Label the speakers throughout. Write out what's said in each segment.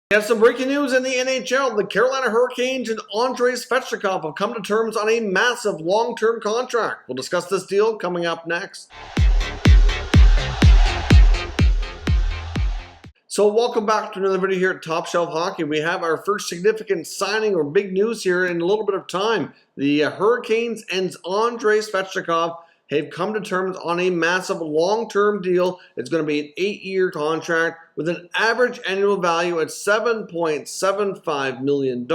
Speaker 1: We have some breaking news in the NHL. The Carolina Hurricanes and Andrei Svechnikov have come to terms on a massive long-term contract. We'll discuss this deal coming up next. So welcome back to another video here at Top Shelf Hockey. We have our first significant signing or big news here in a little bit of time. The Hurricanes and Andrei Svechnikov have come to terms on a massive long-term deal. It's going to be an 8-year contract with an average annual value at $7.75 million.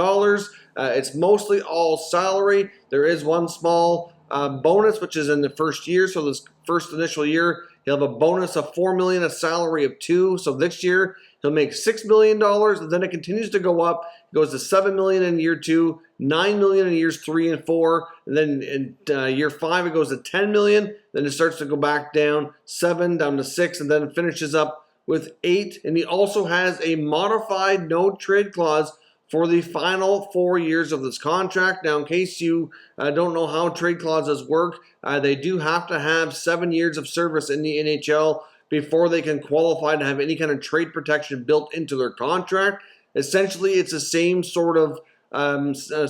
Speaker 1: It's mostly all salary. There is one small bonus, which is in the first year. So this first initial year, he'll have a bonus of $4 million, a salary of $2 million. So this year, he'll make $6 million, and then it continues to go up. It goes to $7 million in year 2, $9 million in years 3 and 4, and then in year 5 it goes to $10 million. Then it starts to go back down 7 down to 6, and then it finishes up with 8. And he also has a modified no trade clause for the final 4 years of this contract. Now, in case you don't know how trade clauses work, they do have to have 7 years of service in the NHL before they can qualify to have any kind of trade protection built into their contract. Essentially, it's the same sort of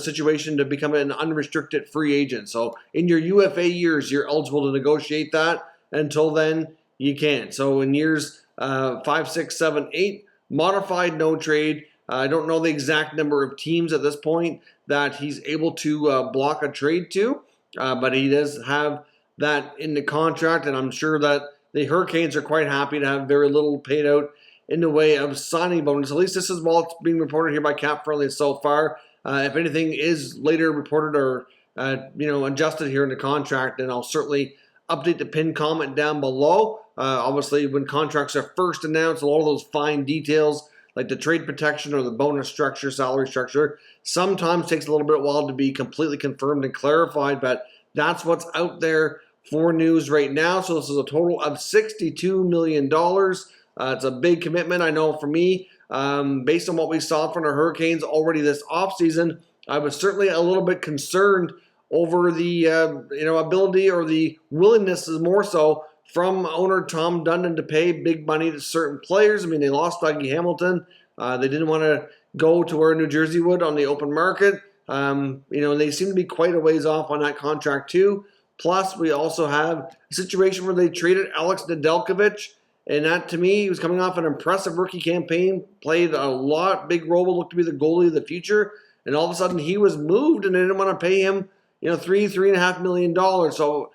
Speaker 1: situation to become an unrestricted free agent. So in your UFA years, you're eligible to negotiate that. Until then, you can't. So in years 5, 6, 7, 8, modified no trade. I don't know the exact number of teams at this point that he's able to block a trade to, but he does have that in the contract, and I'm sure that the Hurricanes are quite happy to have very little paid out in the way of signing bonus. At least this is what's being reported here by Cap Friendly so far. If anything is later reported or adjusted here in the contract, then I'll certainly update the pinned comment down below. Obviously, when contracts are first announced, a lot of those fine details like the trade protection or the bonus structure, salary structure, sometimes takes a little bit while to be completely confirmed and clarified, but that's what's out there for news right now. So this is a total of $62 million. It's a big commitment, I know, for me. Based on what we saw from the Hurricanes already this offseason, I was certainly a little bit concerned over the ability or the willingness is more so from owner Tom Dundon to pay big money to certain players. I mean, they lost Dougie Hamilton. They didn't want to go to where New Jersey would on the open market. They seem to be quite a ways off on that contract too. Plus, we also have a situation where they traded Alex Nedeljkovic, and that, to me, he was coming off an impressive rookie campaign, played a lot, big role, looked to be the goalie of the future, and all of a sudden he was moved, and they didn't want to pay him, $3.5 million. So,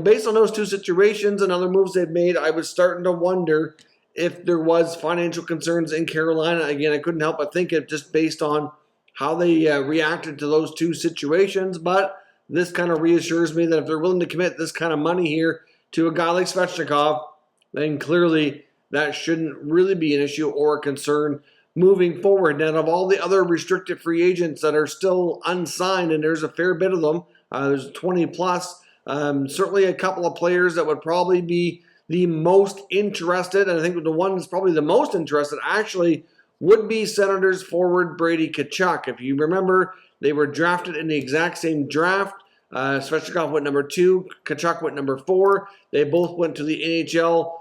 Speaker 1: based on those two situations and other moves they've made, I was starting to wonder if there was financial concerns in Carolina. Again, I couldn't help but think it just based on how they reacted to those two situations, but this kind of reassures me that if they're willing to commit this kind of money here to a guy like Svechnikov, then clearly that shouldn't really be an issue or a concern moving forward. Now, of all the other restricted free agents that are still unsigned, and there's a fair bit of them, there's 20 plus, certainly a couple of players that would probably be the most interested, and I think the one that's probably the most interested actually would be Senators forward Brady Tkachuk. If you remember, they were drafted in the exact same draft. Svechnikov went number 2, Tkachuk went number 4. They both went to the NHL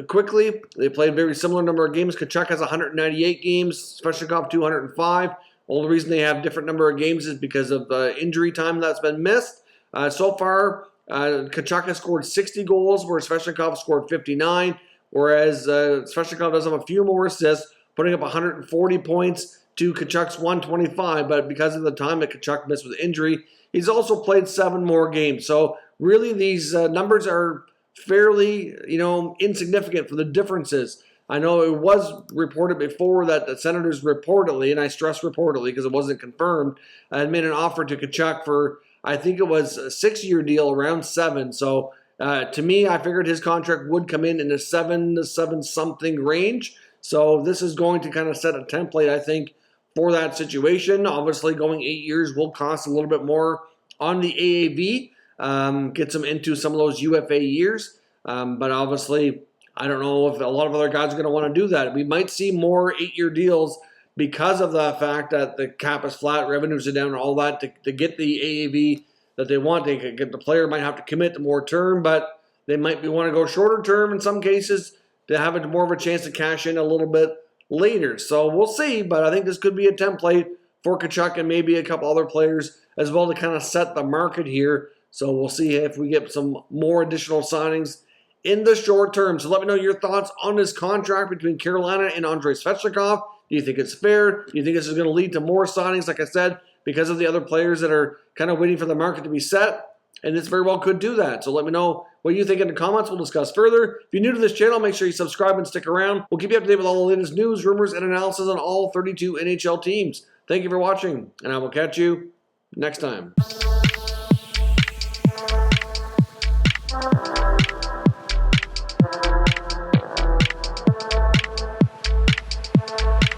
Speaker 1: quickly. They played a very similar number of games. Tkachuk has 198 games, Svechnikov 205. Well, the reason they have different number of games is because of injury time that's been missed. So far, Tkachuk has scored 60 goals, whereas Svechnikov scored 59, whereas Svechnikov does have a few more assists, putting up 140 points to Tkachuk's 125, but because of the time that Tkachuk missed with injury, he's also played 7 more games. So really these numbers are fairly, insignificant for the differences. I know it was reported before that the Senators reportedly, and I stress reportedly because it wasn't confirmed, had made an offer to Tkachuk for, I think it was a 6-year deal, around 7. So to me, I figured his contract would come in the 7 to 7-something range. So this is going to kind of set a template, I think, for that situation. Obviously, going 8 years will cost a little bit more on the AAV, gets them into some of those UFA years. But obviously, I don't know if a lot of other guys are going to want to do that. We might see more 8-year deals because of the fact that the cap is flat, revenues are down, and all that to get the AAV that they want. They could get the player might have to commit to more term, but they might want to go shorter term in some cases to have more of a chance to cash in a little bit later. So we'll see, but I think this could be a template for Tkachuk and maybe a couple other players as well to kind of set the market here. So we'll see if we get some more additional signings in the short term. So let me know your thoughts on this contract between Carolina and Andrei Svechnikov. Do you think it's fair? Do you think this is going to lead to more signings, like I said, because of the other players that are kind of waiting for the market to be set? And this very well could do that. So let me know what you think in the comments. We'll discuss further. If you're new to this channel, make sure you subscribe and stick around. We'll keep you up to date with all the latest news, rumors, and analysis on all 32 NHL teams. Thank you for watching, and I will catch you next time.